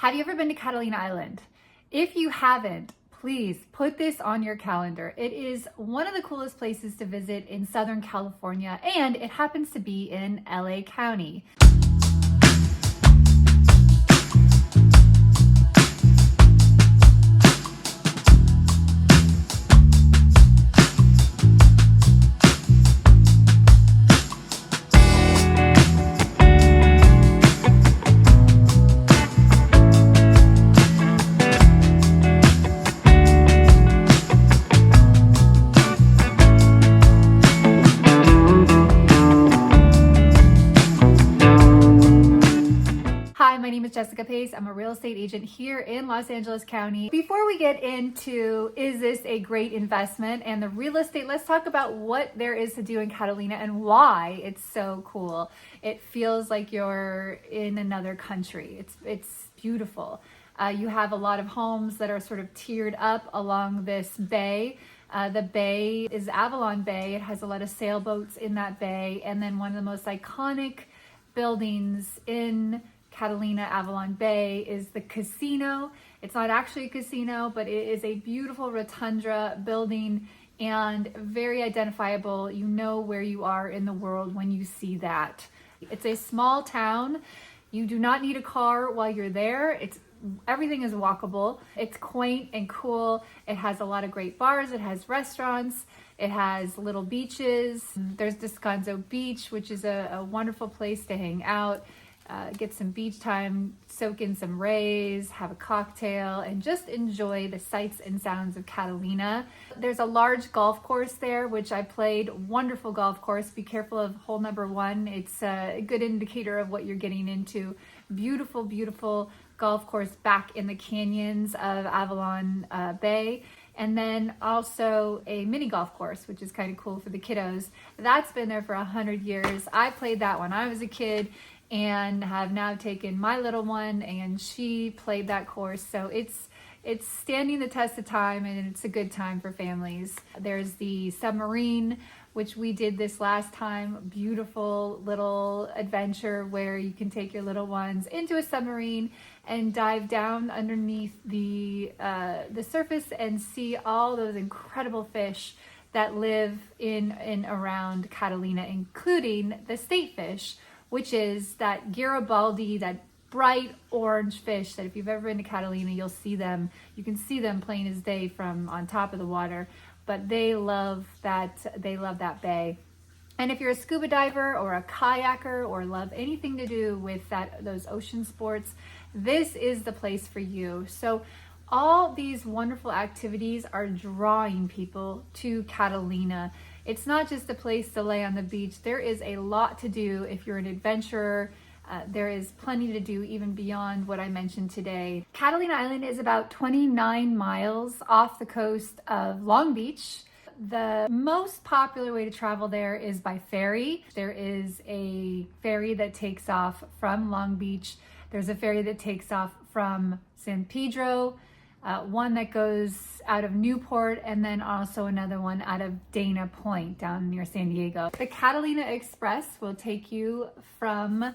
Have you ever been to Catalina Island? If you haven't, please put this on your calendar. It is one of the coolest places to visit in Southern California, and it happens to be in LA County. Hi, my name is Jessica Pace. I'm a real estate agent here in Los Angeles County. Before we get into is this a great investment and the real estate, let's talk about what there is to do in Catalina and why it's so cool. It feels like you're in another country. It's beautiful. You have a lot of homes that are sort of tiered up along this bay. The bay is Avalon Bay. It has a lot of sailboats in that bay. And then one of the most iconic buildings in Catalina Avalon Bay is the casino. It's not actually a casino, but it is a beautiful rotunda building and very identifiable. You know where you are in the world when you see that. It's a small town. You do not need a car while you're there. Everything is walkable. It's quaint and cool. It has a lot of great bars. It has restaurants. It has little beaches. There's Descanso Beach, which is a wonderful place to hang out. Get some beach time, soak in some rays, have a cocktail, and just enjoy the sights and sounds of Catalina. There's a large golf course there, which I played. Wonderful golf course. Be careful of hole number 1. It's a good indicator of what you're getting into. Beautiful, beautiful golf course back in the canyons of Avalon Bay. And then also a mini golf course, which is kind of cool for the kiddos. That's been there for 100 years. I played that when I was a kid and have now taken my little one, and she played that course. So it's standing the test of time, and it's a good time for families. There's the submarine, which we did this last time. Beautiful little adventure where you can take your little ones into a submarine and dive down underneath the surface and see all those incredible fish that live in and around Catalina, including the state fish, which is that Garibaldi, that bright orange fish that if you've ever been to Catalina, you'll see them. You can see them plain as day from on top of the water, but they love that bay. And if you're a scuba diver or a kayaker or love anything to do with those ocean sports, this is the place for you. So all these wonderful activities are drawing people to Catalina. It's not just a place to lay on the beach. There is a lot to do if you're an adventurer. There is plenty to do even beyond what I mentioned today. Catalina Island is about 29 miles off the coast of Long Beach. The most popular way to travel there is by ferry. There is a ferry that takes off from Long Beach. There's a ferry that takes off from San Pedro. One that goes out of Newport, and then also another one out of Dana Point down near San Diego. The Catalina Express will take you from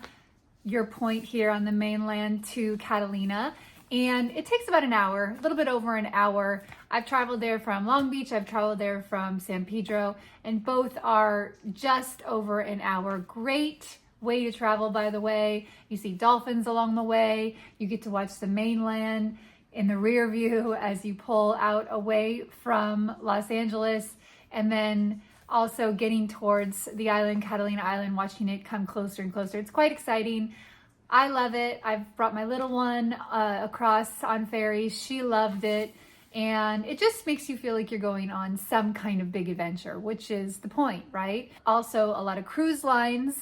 your point here on the mainland to Catalina, and it takes about an hour, a little bit over an hour. I've traveled there from Long Beach, I've traveled there from San Pedro, and both are just over an hour. Great way to travel, by the way. You see dolphins along the way. You get to watch the mainland in the rear view as you pull out away from Los Angeles, and then also getting towards the island, Catalina Island, watching it come closer and closer. It's quite exciting. I love it. I've brought my little one across on ferries. She loved it. And it just makes you feel like you're going on some kind of big adventure, which is the point, right? Also, a lot of cruise lines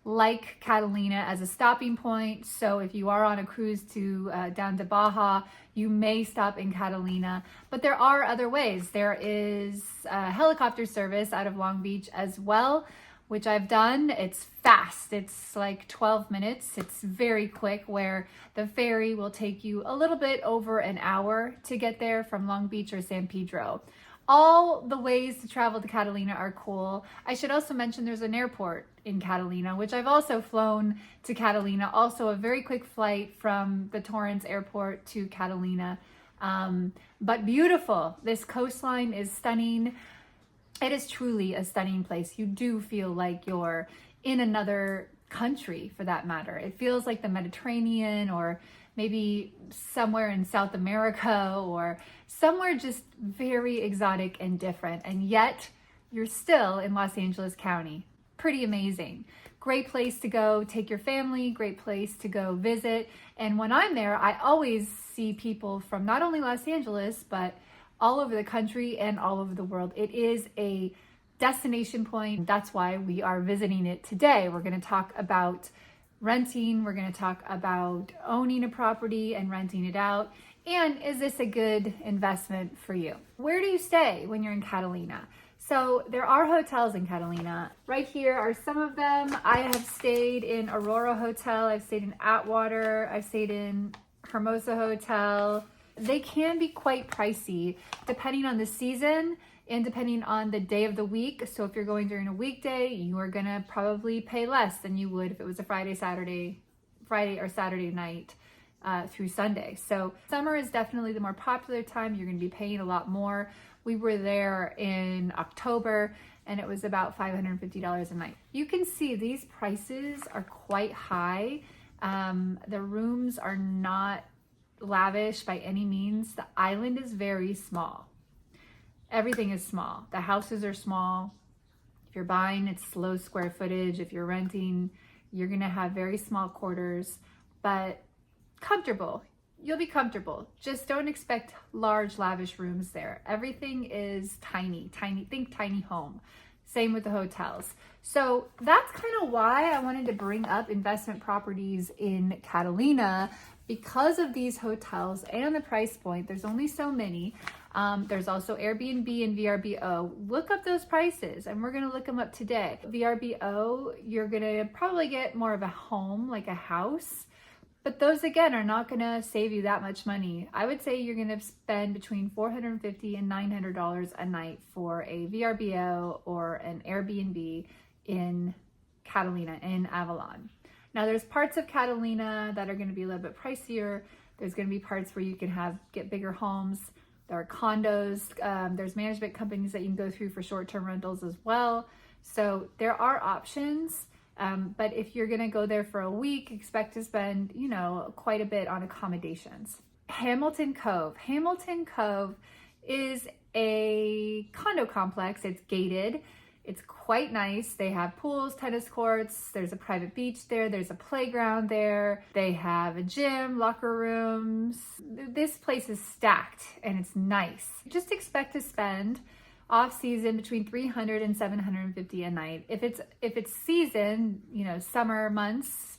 like Catalina as a stopping point. So if you are on a cruise to down to Baja, you may stop in Catalina, but there are other ways. There is a helicopter service out of Long Beach as well, which I've done. It's fast. It's like 12 minutes. It's very quick, where the ferry will take you a little bit over an hour to get there from Long Beach or San Pedro. All the ways to travel to Catalina are cool. I should also mention there's an airport in Catalina, which I've also flown to Catalina. Also a very quick flight from the Torrance airport to Catalina. But beautiful. This coastline is stunning. It is truly a stunning place. You do feel like you're in another country, for that matter. It feels like the Mediterranean, or maybe somewhere in South America, or somewhere just very exotic and different. And yet you're still in Los Angeles County. Pretty amazing. Great place to go take your family, great place to go visit. And when I'm there, I always see people from not only Los Angeles, but all over the country and all over the world. It is a destination point. That's why we are visiting it today. We're going to talk about renting. We're going to talk about owning a property and renting it out. And is this a good investment for you? Where do you stay when you're in Catalina? So there are hotels in Catalina. Right here are some of them. I have stayed in Aurora Hotel. I've stayed in Atwater. I've stayed in Hermosa Hotel. They can be quite pricey depending on the season and depending on the day of the week. So if you're going during a weekday, you are gonna probably pay less than you would if it was a Friday or Saturday night through Sunday. So summer is definitely the more popular time. You're gonna be paying a lot more. We were there in October and it was about $550 a night. You can see these prices are quite high. The rooms are not lavish by any means. The island is very small. Everything is small. The houses are small. If you're buying, it's low square footage. If you're renting, you're gonna have very small quarters, but comfortable. You'll be comfortable. Just don't expect large, lavish rooms there. Everything is tiny, think tiny home. Same with the hotels. So that's kind of why I wanted to bring up investment properties in Catalina, because of these hotels and the price point. There's only so many. There's also Airbnb and VRBO. Look up those prices, and we're gonna look them up today. VRBO, you're gonna probably get more of a home, like a house, but those again are not gonna save you that much money. I would say you're gonna spend between $450 and $900 a night for a VRBO or an Airbnb in Catalina, in Avalon. Now there's parts of Catalina that are gonna be a little bit pricier. There's gonna be parts where you can get bigger homes. There are condos. There's management companies that you can go through for short-term rentals as well. So there are options, but if you're gonna go there for a week, expect to spend, quite a bit on accommodations. Hamilton Cove. Hamilton Cove is a condo complex. It's gated. It's quite nice. They have pools, tennis courts. There's a private beach there. There's a playground there. They have a gym, locker rooms. This place is stacked and it's nice. Just expect to spend off season between $300 and $750 a night. If it's season, summer months,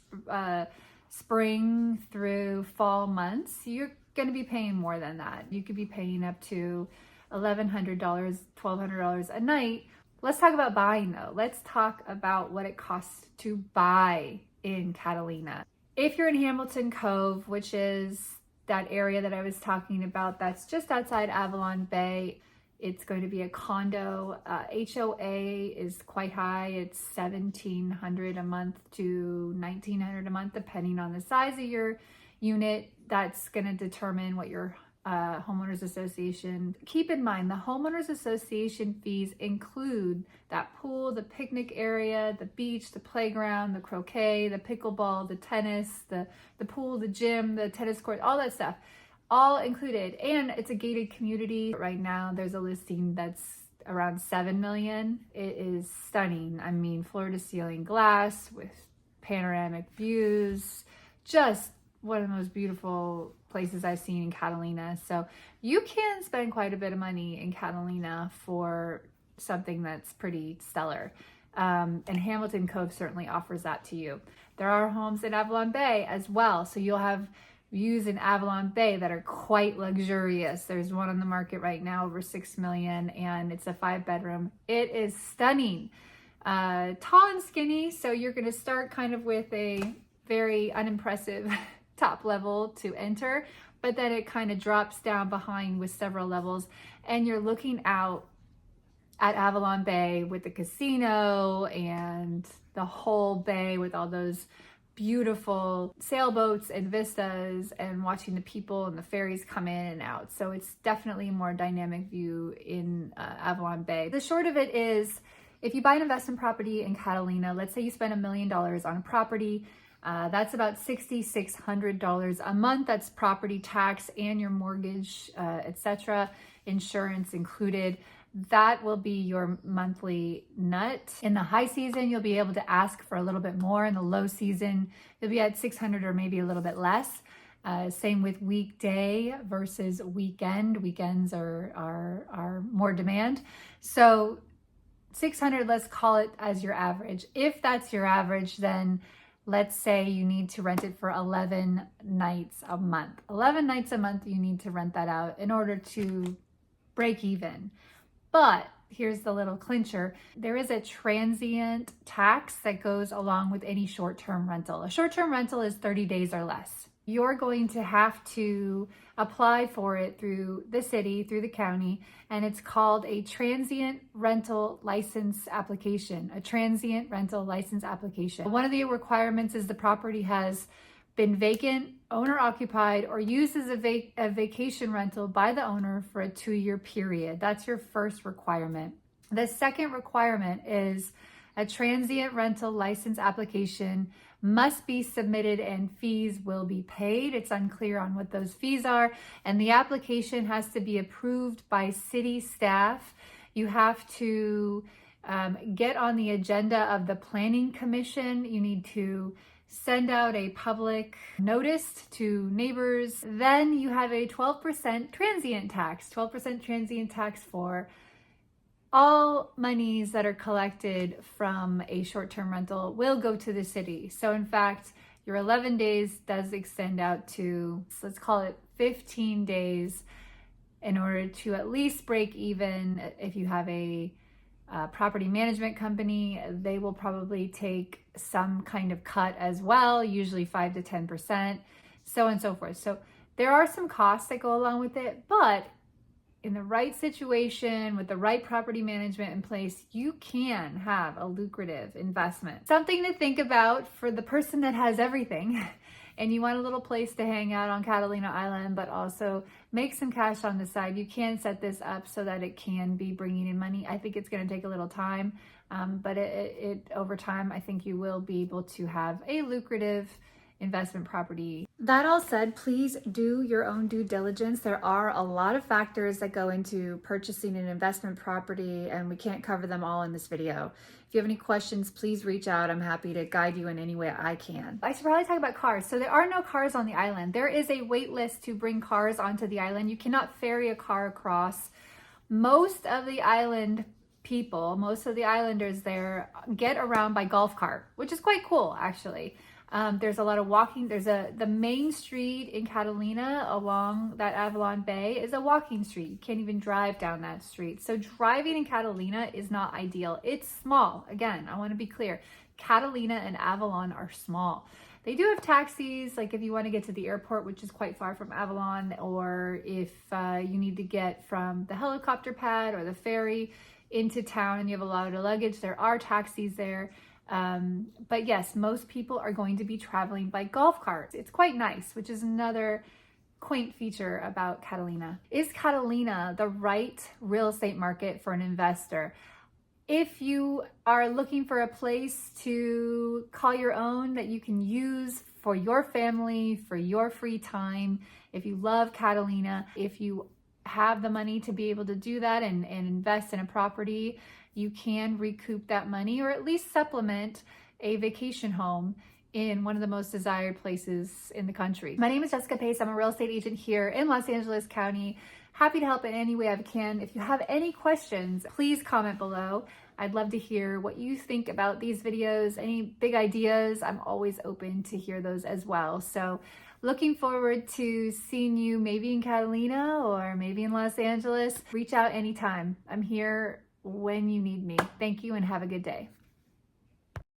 spring through fall months, you're going to be paying more than that. You could be paying up to $1,100, $1,200 a night. Let's talk about buying though. Let's talk about what it costs to buy in Catalina. If you're in Hamilton Cove, which is that area that I was talking about, that's just outside Avalon Bay, it's going to be a condo. HOA is quite high. It's $1,700 a month to $1,900 a month, depending on the size of your unit. That's going to determine what your homeowners association. Keep in mind, the homeowners association fees include that pool, the picnic area, the beach, the playground, the croquet, the pickleball, the tennis, the pool, the gym, the tennis court, all that stuff, all included. And it's a gated community. Right now there's a listing that's around $7 million. It is stunning. I mean, floor to ceiling glass with panoramic views, just one of the most beautiful places I've seen in Catalina. So you can spend quite a bit of money in Catalina for something that's pretty stellar. And Hamilton Cove certainly offers that to you. There are homes in Avalon Bay as well. So you'll have views in Avalon Bay that are quite luxurious. There's one on the market right now over $6 million, and it's a 5-bedroom. It is stunning. Tall and skinny. So you're going to start kind of with a very unimpressive top level to enter, but then it kind of drops down behind with several levels, and you're looking out at Avalon Bay with the casino and the whole bay with all those beautiful sailboats and vistas, and watching the people and the ferries come in and out. So it's definitely a more dynamic view in Avalon Bay. The short of it is, if you buy an investment property in Catalina, let's say you spend $1 million on a property, that's about $6,600 a month. That's property tax and your mortgage, etc., insurance included. That will be your monthly nut. In the high season, you'll be able to ask for a little bit more. In the low season, you'll be at 600 or maybe a little bit less. Same with weekday versus weekend. Weekends are more demand. So 600, let's call it as your average. If that's your average, then let's say you need to rent it for 11 nights a month. 11 nights a month, you need to rent that out in order to break even. But here's the little clincher. There is a transient tax that goes along with any short-term rental. A short-term rental is 30 days or less. You're going to have to apply for it through the city, through the county, and it's called a transient rental license application. A transient rental license application. One of the requirements is the property has been vacant, owner occupied, or used as a vacation rental by the owner for a 2-year period. That's your first requirement. The second requirement is a transient rental license application must be submitted and fees will be paid. It's unclear on what those fees are, and the application has to be approved by city staff. You have to get on the agenda of the planning commission. You need to send out a public notice to neighbors. Then you have a 12% transient tax. 12% transient tax for all monies that are collected from a short-term rental will go to the city. So in fact, your 11 days does extend out to, let's call it 15 days, in order to at least break even. If you have a property management company, they will probably take some kind of cut as well, usually 5 to 10%, so on and so forth. So there are some costs that go along with it, but in the right situation with the right property management in place, you can have a lucrative investment. Something to think about for the person that has everything and you want a little place to hang out on Catalina Island, but also make some cash on the side. You can set this up so that it can be bringing in money. I think it's going to take a little time, but it over time, I think you will be able to have a lucrative investment property. That all said, please do your own due diligence. There are a lot of factors that go into purchasing an investment property, and we can't cover them all in this video. If you have any questions, please reach out. I'm happy to guide you in any way I can. I should probably talk about cars. So there are no cars on the island. There is a wait list to bring cars onto the island. You cannot ferry a car across. Most of the island people, most of the islanders there get around by golf cart, which is quite cool, actually. There's a lot of walking. The main street in Catalina along that Avalon Bay is a walking street. You can't even drive down that street. So driving in Catalina is not ideal. It's small. Again, I want to be clear. Catalina and Avalon are small. They do have taxis, like if you want to get to the airport, which is quite far from Avalon, or if you need to get from the helicopter pad or the ferry into town and you have a lot of luggage, there are taxis there. But yes, most people are going to be traveling by golf carts. It's quite nice, which is another quaint feature about Catalina. Is Catalina the right real estate market for an investor? If you are looking for a place to call your own that you can use for your family, for your free time, if you love Catalina, if you have the money to be able to do that and invest in a property, you can recoup that money or at least supplement a vacation home in one of the most desired places in the country. My name is Jessica Pace. I'm a real estate agent here in Los Angeles County. Happy to help in any way I can. If you have any questions, please comment below. I'd love to hear what you think about these videos. Any big ideas, I'm always open to hear those as well. So looking forward to seeing you maybe in Catalina or maybe in Los Angeles. Reach out anytime. I'm here when you need me. Thank you and have a good day.